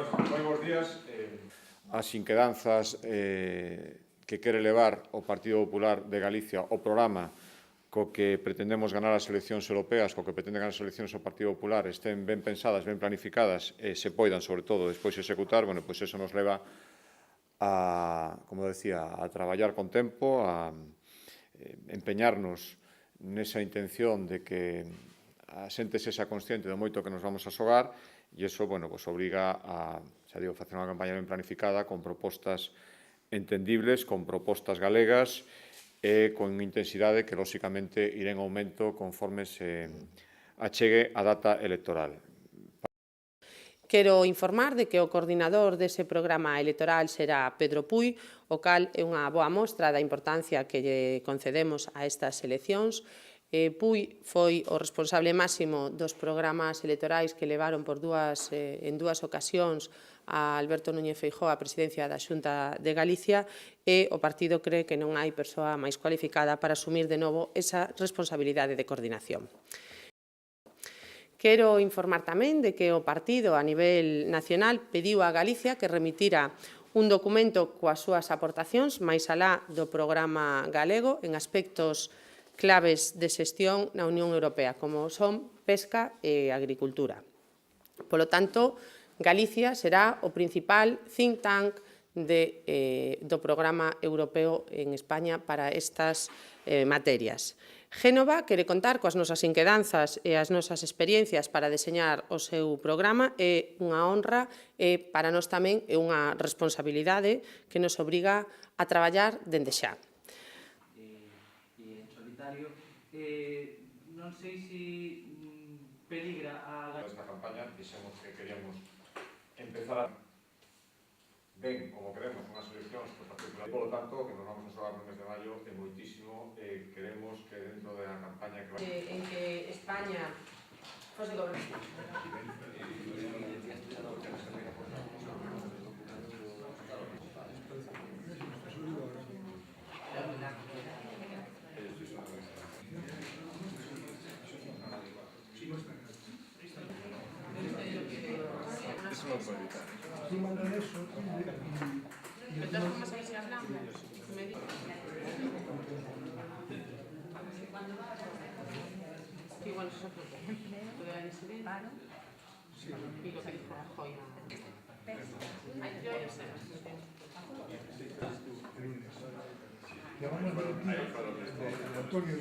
Bueno, moi bons días. As inquedanzas que quere levar o Partido Popular de Galicia o programa co que pretendemos ganar as eleccións europeas, co que pretende ganar as eleccións o Partido Popular, estén ben pensadas, ben planificadas e se poidan, sobre todo, despois executar, bueno, pois eso nos leva a, como decía, a traballar con tempo, a empeñarnos nesa intención de que a xente sexa consciente do moito que nos vamos a xogar e iso, bueno, pues obriga a, xa digo, facer unha campaña ben planificada con propostas entendibles, con propostas galegas e con intensidade que, lóxicamente, irá en aumento conforme se achegue a data electoral. Quero informar de que o coordinador dese programa electoral será Pedro Puy, o cal é unha boa mostra da importancia que lle concedemos a estas eleccións. Puy foi o responsable máximo dos programas electorais que levaron en dúas ocasións a Alberto Núñez Feijóo á presidencia da Xunta de Galicia e o partido cree que non hai persoa máis cualificada para asumir de novo esa responsabilidade de coordinación. Quero informar tamén de que o partido a nivel nacional pediu a Galicia que remitira un documento coas súas aportacións máis alá do programa galego en aspectos claves de xestión na Unión Europea, como son pesca e agricultura. Polo tanto, Galicia será o principal think tank do programa europeo en España para estas materias. Génova quere contar coas nosas inquedanzas e as nosas experiencias para deseñar o seu programa. É unha honra e para nós tamén é unha responsabilidade que nos obriga a traballar dende xa. En solitario, non sei se peligra a... Esta campaña dixemos que queríamos empezar ben, como queremos, unhas eleccións por Partido Popular. Por lo tanto, que nos vamos a xogar no mes de maio é moitísimo. Queremos que dentro da campaña que vai... En que España fose gobernada. Eso non puede evitar. De todas formas, a ver si hablamos. Igual eso fue lo de la disidencia. Y lo que dijo Rajoy. Yo ya sé. Llamamos Valentín, Antonio